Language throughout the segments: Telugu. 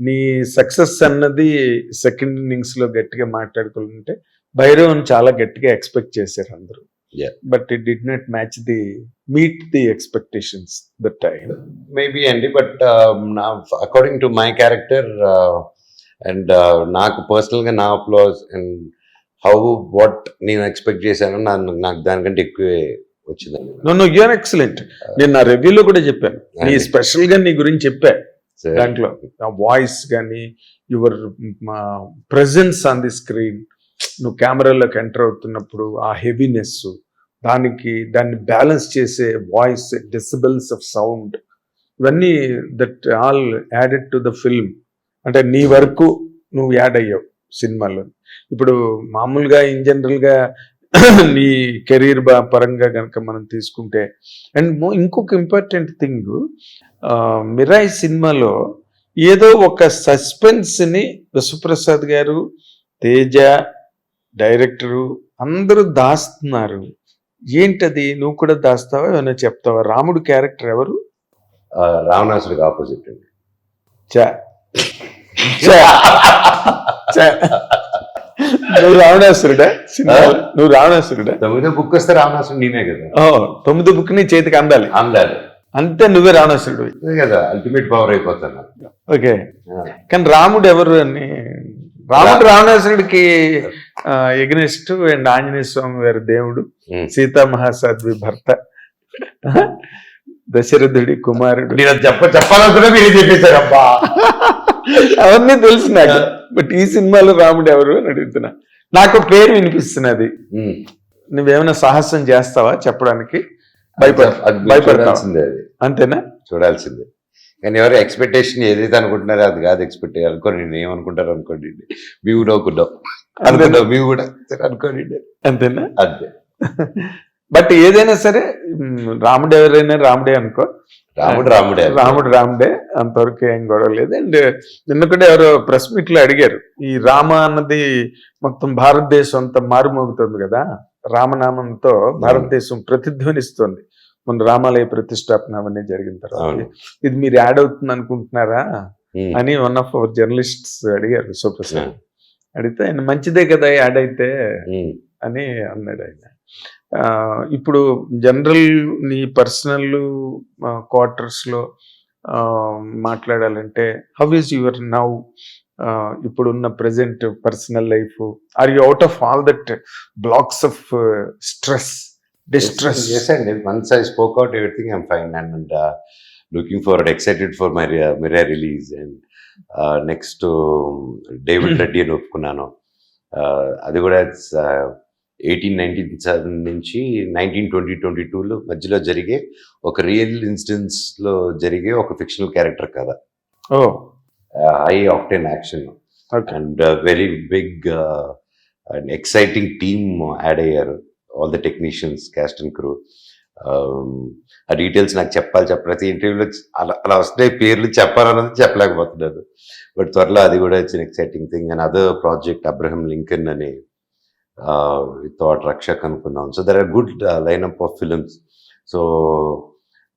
నీ సక్సెస్ అన్నది సెకండ్ ఇన్నింగ్స్ లో గట్టిగా మాట్లాడుకుంటే భైరవన్ చాలా గట్టిగా ఎక్స్పెక్ట్ చేశారు అందరూ. But it did not match meet the expectations that time. Maybe అండి, but according to my character and నాకు పర్సనల్ గా నా అప్లాజ్ అండ్ వాట్ నేను ఎక్స్పెక్ట్ చేశాను నాకు దానికంటే ఎక్కువే వచ్చిందండి. No you're excellent. నేను నా రివ్యూలో కూడా చెప్పాను, నీ స్పెషల్ గా నీ గురించి చెప్పా దాంట్లో. వాయిస్ కానీ your presence on the screen, నువ్వు కెమెరాలోకి ఎంటర్ అవుతున్నప్పుడు ఆ హెవీనెస్, దాన్ని బ్యాలెన్స్ చేసే వాయిస్, డెసిబల్స్ ఆఫ్ సౌండ్, ఇవన్నీ that all added to the film. అంటే నీ వరకు నువ్వు యాడ్ అయ్యావు సినిమాలో. ఇప్పుడు మామూలుగా ఇన్ జనరల్గా నీ కెరీర్ పరంగా కనుక మనం తీసుకుంటే, అండ్ ఇంకొక ఇంపార్టెంట్ థింగ్, మిరాయి సినిమాలో ఏదో ఒక సస్పెన్స్ని విశ్వప్రసాద్ గారు, తేజ, డైరెక్టరు అందరూ దాస్తున్నారు. ఏంటది? నువ్వు కూడా దాస్తావా, ఏమైనా చెప్తావా? రాముడు క్యారెక్టర్ ఎవరు? రావణాసుడికి ఆపోజిట్ అండి. నువ్వు రావణాసురుడా? నువ్వు రావణాసురుడా? 9వ బుక్ వస్తే రావణాసురుడు నేనే కదా. 9వ బుక్ నీ చేతికి అందాలి అంతే, నువ్వే రావణాసురుడు కదా. అల్టిమేట్ పవర్ అయిపోతాను. ఓకే, కానీ రాముడు ఎవరు అని? రాముడు రావణాసురుడికి ఎగ్నెస్ట్ అండ్ ఆంజనేయ స్వామి వారి దేవుడు, సీతామహాసాధ్వి భర్త, దశరథుడి కుమారుడు. చెప్పాలనుకున్నా మీరు చెప్పేశారు అబ్బా. అవన్నీ తెలుసు నాకు, బట్ ఈ సినిమాలో రాముడు ఎవరు అని అడుగుతున్నా. నాకు పేరు వినిపిస్తున్నది, నువ్వేమైనా సాహసం చేస్తావా చెప్పడానికి? భయపడాల్సిందే, అది అంతేనా? చూడాల్సిందే. కానీ ఎవరు ఎక్స్పెక్టేషన్ ఏదైతే అనుకుంటున్నారో అది కాదు ఎక్స్పెక్ట్ అనుకోండి. నేను ఏమనుకుంటారు అనుకోండి, మేము నవ్వుకుంటాం అనుకుంటాం, మేము కూడా అనుకోండి, అంతేనా? అంతే. బట్ ఏదైనా సరే రాముడు ఎవరైనా రాముడే అనుకో, రాముడే, అంతవరకు ఏం గొడవ లేదు. అండ్ నిన్న కూడా ఎవరో ప్రెస్ మీట్ లో అడిగారు, ఈ రామ అన్నది మొత్తం భారతదేశం అంతా మారుమోగుతుంది కదా, రామనామంతో భారతదేశం ప్రతిధ్వనిస్తుంది మన రామాలయ ప్రతిష్టాపన అవన్నీ జరిగిన తర్వాత. ఇది మీరు యాడ్ అవుతుంది అనుకుంటున్నారా అని వన్ ఆఫ్ అవర్ జర్నలిస్ట్స్ అడిగారు విశ్వప్రసాద్. అడిగితే ఆయన మంచిదే కదా యాడ్ అయితే అని అన్నాడు ఆయన. ఇప్పుడు జనరల్ నీ పర్సనల్ క్వార్టర్స్లో మాట్లాడాలంటే, హౌ ఈజ్ యువర్ నౌ ఇప్పుడున్న present personal life? Are you out of all that blocks of stress, distress? Yes, and once I spoke out everything, I'm fine, and looking forward, excited for my Mirai release, and next to David Reddy అని ఒప్పుకున్నాను. అది కూడా 1897 నుంచి 1922 మధ్యలో జరిగే ఒక రియల్ ఇన్సిడెన్స్ లో జరిగే ఒక ఫిక్షనల్ క్యారెక్టర్ కదా. High octane action and very big and exciting team add అయ్యారు. All the technicians, cast and crew. ఆ డీటెయిల్స్ నాకు ప్రతి ఇంటర్వ్యూలో అలా వస్తే పేర్లు చెప్పాలన్నది చెప్పలేకపోతున్నారు. బట్ త్వరలో అది కూడా it's an exciting thing. And other project Abraham Lincoln అని థాట్ రక్షక్ అనుకున్నాం. So there are good lineup of films. So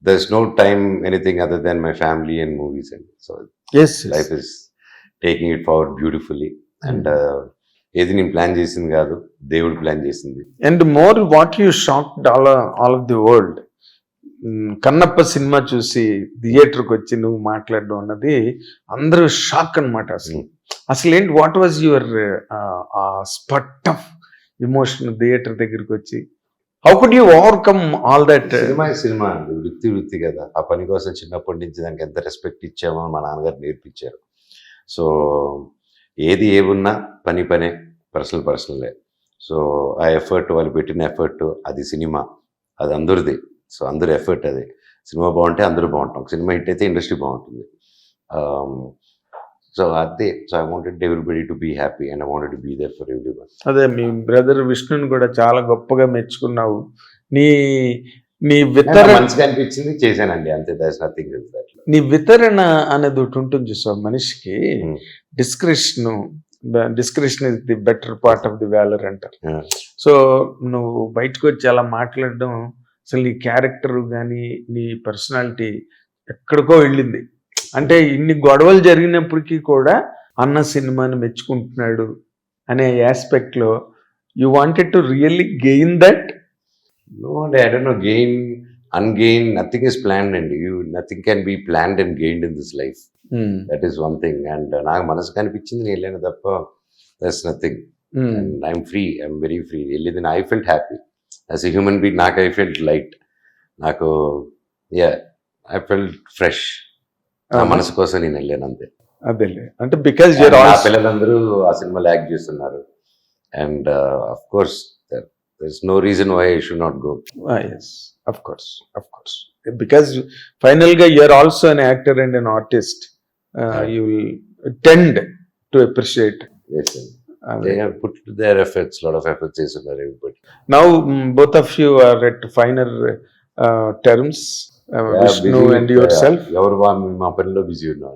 there is no time anything other than my family and movies. And so life is taking it forward beautifully. And ఏది నేను ప్లాన్ చేసింది కాదు, దేవుడు ప్లాన్ చేసింది. And more what you shocked all of the world, Kannappa cinema చూసి థియేటర్కి వచ్చి నువ్వు మాట్లాడడం అన్నది అందరూ షాక్ అనమాట. అసలు ఏంటి, what was your spurt of emotion theatre దగ్గరికి వచ్చి? How could you overcome all that? Cinema వృత్తి కదా, ఆ పని కోసం చిన్నప్పటి నుంచి దానికి ఎంత రెస్పెక్ట్ ఇచ్చామో మా నాన్నగారు నేర్పించారు. సో ఏది ఏమున్నా పనే, పర్సనలే. సో ఆ ఎఫర్ట్, వాళ్ళు పెట్టిన ఎఫర్ట్, అది సినిమా, అది అందరిది. సో అందరి ఎఫర్ట్ అది. సినిమా బాగుంటే అందరూ బాగుంటాం, సినిమా హిట్ అయితే ఇండస్ట్రీ బాగుంటుంది. సో అదే. So I wanted everybody to be happy and I wanted to be there for everyone. అదే, మీ బ్రదర్ విష్ణుని కూడా చాలా గొప్పగా మెచ్చుకున్నావు. నీ వితరణ మంచిగా అనిపించింది, చేశానండి, అంతే. That's nothing else. నీ వితరణ అనేది ఒకటి ఉంటుంది చూసావు మనిషికి. Description is the better part of the valour అంటారు. సో నువ్వు బయటకు వచ్చి అలా మాట్లాడడం, అసలు నీ క్యారెక్టర్ కానీ నీ పర్సనాలిటీ ఎక్కడికో వెళ్ళింది. అంటే ఇన్ని గొడవలు జరిగినప్పటికీ కూడా అన్న సినిమాని మెచ్చుకుంటున్నాడు అనే ఆస్పెక్ట్ లో you wanted to really gain that. No, I don't know, gain, ungain, nothing is planned, and nothing can be planned and gained in this life. That is one thing. And నాకు మనసు కనిపించింది నేను వెళ్ళాను తప్ప that's nothing. And I'm free, I'm very free. వెళ్ళేది I felt happy as a human being. నాకు ఐ ఫెల్ట్ లైట్. నాకు ఐ ఫెల్ట్ ఫ్రెష్. నా మనసు కోసం నేను వెళ్ళాను అంతే. అదేలే, అంటే బికాజ్ నా పిల్లలందరూ ఆ సినిమాలో యాక్ట్ చేస్తున్నారు. And of course there's no reason why I should not go. Yes, of course, because finally you're also an actor and an artist. You will tend to appreciate. Yes, sir. They have put their efforts, lot of efforts is in everybody. Now both of you are at finer terms, Vishnu and yourself. ఎవరు మా పనిలో బిజీ ఉన్నారు.